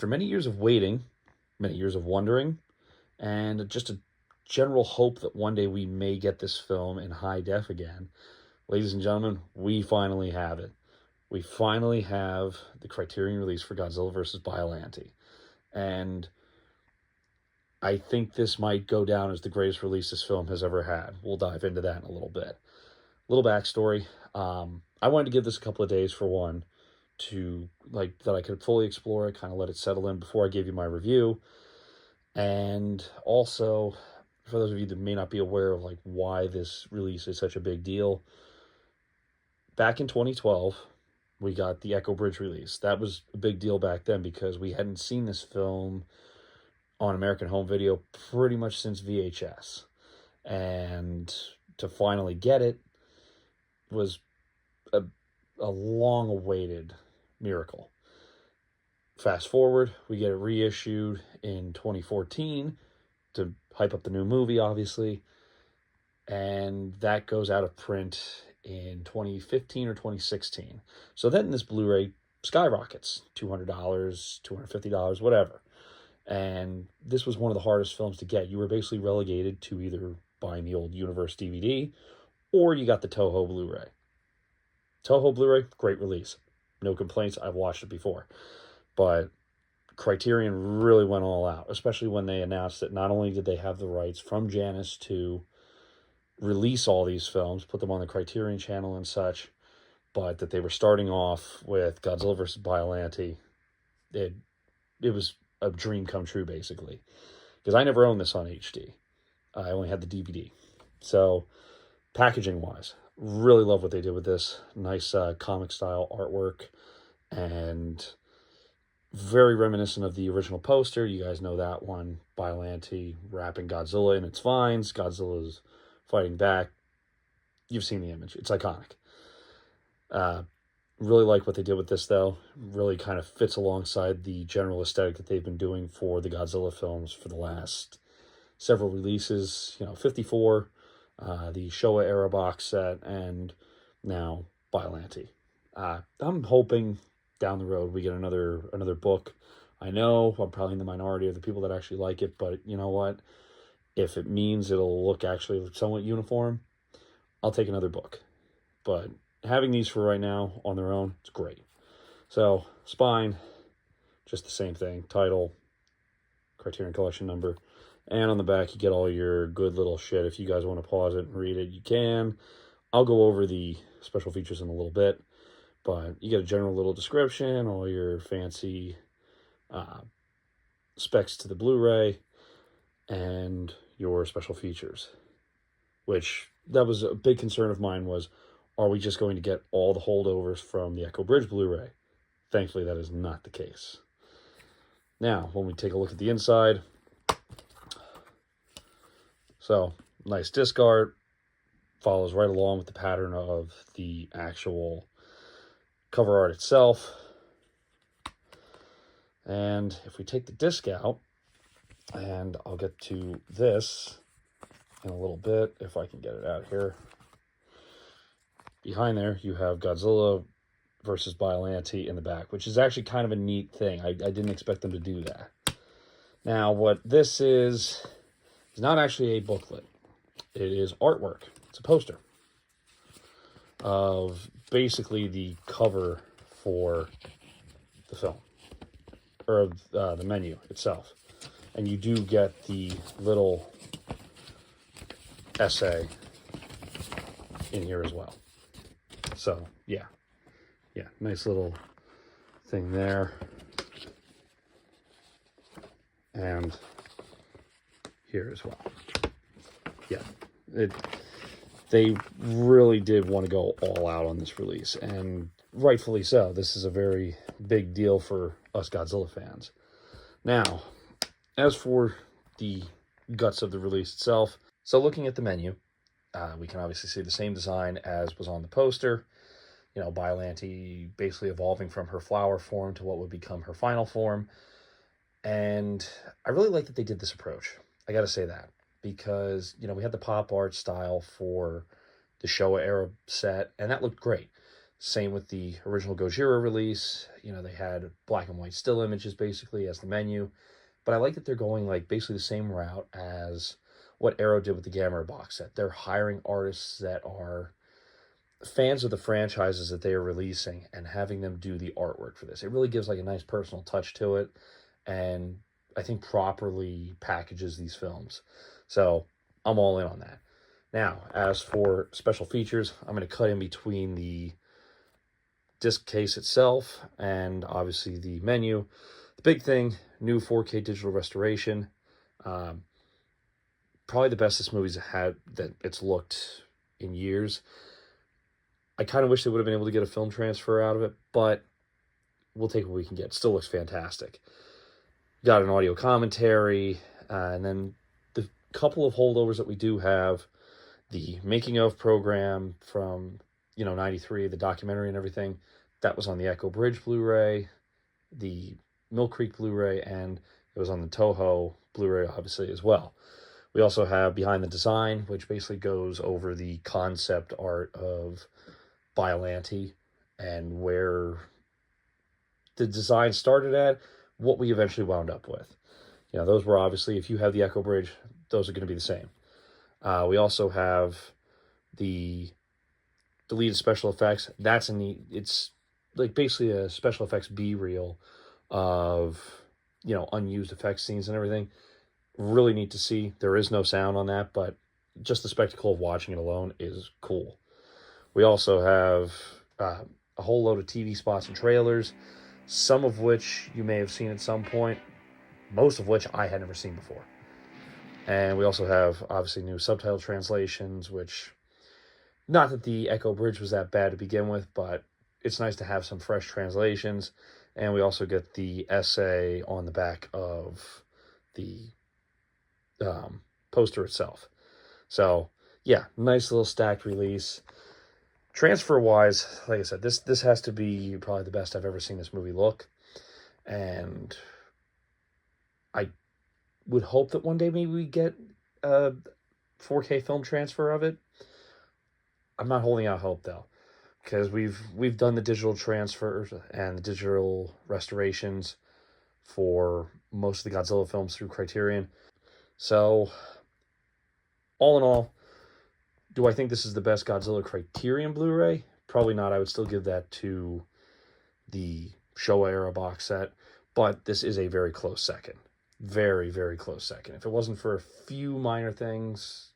after many years of waiting, many years of wondering, and just a general hope that one day we may get this film in high def again, ladies and gentlemen, we finally have it. We finally have the Criterion release for Godzilla vs. BIOLLANTE. And I think this might go down as the greatest release this film has ever had. We'll dive into that in a little bit. Little backstory. I wanted to give this a couple of days for one to, like, that I could fully explore it, kind of let it settle in before I gave you my review. And also, for those of you that may not be aware of like why this release is such a big deal, back in 2012, we got the Echo Bridge release. That was a big deal back then because we hadn't seen this film on American Home Video pretty much since VHS. And to finally get it was a long-awaited miracle. Fast forward, we get it reissued in 2014 to hype up the new movie, obviously. And that goes out of print in 2015 or 2016. So then this Blu-ray skyrockets, $200, $250, whatever. And this was one of the hardest films to get. You were basically relegated to either buying the old Universe DVD or you got the Toho Blu-ray. Toho Blu-ray, great release. No complaints. I've watched it before. But Criterion really went all out, especially when they announced that not only did they have the rights from Janus to release all these films, put them on the Criterion channel and such, but that they were starting off with Godzilla vs. BIOLLANTE. It was a dream come true, basically. Because I never owned this on HD. I only had the DVD. So, packaging-wise, really love what they did with this. Nice comic-style artwork. And very reminiscent of the original poster. You guys know that one. BIOLLANTE wrapping Godzilla in its vines. Godzilla's fighting back. You've seen the image. It's iconic. Really like what they did with this, though. Really kind of fits alongside the general aesthetic that they've been doing for the Godzilla films for the last several releases. 54, the Showa era box set, and now BIOLLANTE. I'm hoping down the road we get another book. I know I'm probably in the minority of the people that actually like it, but you know what? If it means it'll look actually somewhat uniform, I'll take another book. But having these for right now on their own, it's great. So, spine, just the same thing. Title, Criterion Collection number. And on the back, you get all your good little shit. If you guys want to pause it and read it, you can. I'll go over the special features in a little bit. But you get a general little description, all your fancy specs to the Blu-ray, and your special features. Which, that was a big concern of mine was, are we just going to get all the holdovers from the Echo Bridge Blu-ray? Thankfully, that is not the case. Now, when we take a look at the inside, so, nice disc art, follows right along with the pattern of the actual cover art itself. And if we take the disc out, and I'll get to this in a little bit, if I can get it out here. Behind there, you have Godzilla versus BIOLLANTE in the back, which is actually kind of a neat thing. I didn't expect them to do that. Now, what this is not actually a booklet. It is artwork. It's a poster of basically the cover for the film, or the menu itself. And you do get the little essay in here as well. So, yeah, nice little thing there. And here as well. Yeah, they really did want to go all out on this release, and rightfully so. This is a very big deal for us Godzilla fans. Now, as for the guts of the release itself, so looking at the menu, we can obviously see the same design as was on the poster. BIOLLANTE basically evolving from her flower form to what would become her final form. And I really like that they did this approach. I got to say that. Because, we had the pop art style for the Showa era set, and that looked great. Same with the original Gojira release. You know, they had black and white still images basically as the menu. But I like that they're going like basically the same route as what Arrow did with the Gamera box set. They're hiring artists that are fans of the franchises that they are releasing and having them do the artwork for this. It really gives like a nice personal touch to it, and I think properly packages these films. So I'm all in on that. Now, as for special features, I'm going to cut in between the disc case itself and obviously the menu. The big thing, new 4K digital restoration. Probably the best this movie's had that it's looked in years. I kind of wish they would have been able to get a film transfer out of it, but we'll take what we can get. It still looks fantastic. Got an audio commentary, and then the couple of holdovers that we do have, the making of program from, 93, the documentary and everything, that was on the Echo Bridge Blu-ray, the Mill Creek Blu-ray, and it was on the Toho Blu-ray, obviously, as well. We also have Behind the Design, which basically goes over the concept art of BIOLLANTE and where the design started at, what we eventually wound up with. Those were obviously, if you have the Echo Bridge, those are going to be the same. We also have the deleted special effects. That's it's like basically a special effects B-reel of, unused effects scenes and everything. Really neat to see. There is no sound on that, but just the spectacle of watching it alone is cool. We also have a whole load of TV spots and trailers, some of which you may have seen at some point, most of which I had never seen before. And we also have, obviously, new subtitle translations, which, not that the Echo Bridge was that bad to begin with, but it's nice to have some fresh translations. And we also get the essay on the back of the poster itself. So, yeah, nice little stacked release. Transfer-wise, like I said, this has to be probably the best I've ever seen this movie look. And I would hope that one day maybe we get a 4K film transfer of it. I'm not holding out hope, though, because we've done the digital transfers and the digital restorations for most of the Godzilla films through Criterion. So, all in all, do I think this is the best Godzilla Criterion Blu-ray? Probably not. I would still give that to the Showa era box set, but this is a very close second. Very, very close second. If it wasn't for a few minor things,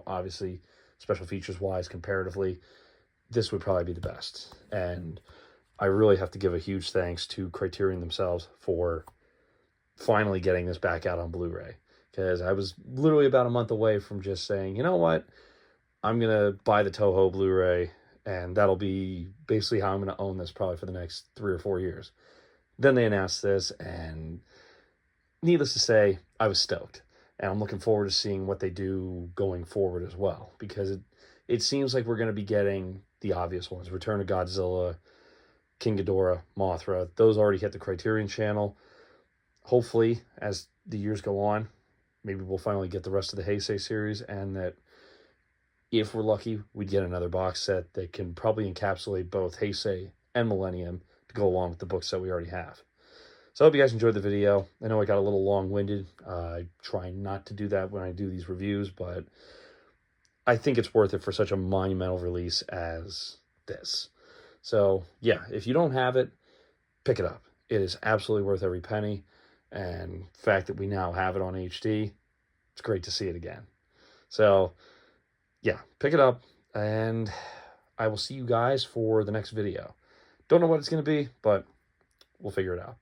obviously special features-wise, comparatively, this would probably be the best. And I really have to give a huge thanks to Criterion themselves for finally getting this back out on Blu-ray, because I was literally about a month away from just saying, you know what, I'm going to buy the Toho Blu-ray, and that'll be basically how I'm going to own this probably for the next 3 or 4 years. Then they announced this, and needless to say, I was stoked. And I'm looking forward to seeing what they do going forward as well, because it seems like we're going to be getting the obvious ones. Return of Godzilla, King Ghidorah, Mothra. Those already hit the Criterion channel. Hopefully, as the years go on, maybe we'll finally get the rest of the Heisei series, and that if we're lucky, we'd get another box set that can probably encapsulate both Heisei and Millennium to go along with the books that we already have. So I hope you guys enjoyed the video. I know I got a little long-winded. I try not to do that when I do these reviews, but I think it's worth it for such a monumental release as this. So, yeah, if you don't have it, pick it up. It is absolutely worth every penny. And the fact that we now have it on HD, it's great to see it again. So, yeah, pick it up, and I will see you guys for the next video. Don't know what it's going to be, but we'll figure it out.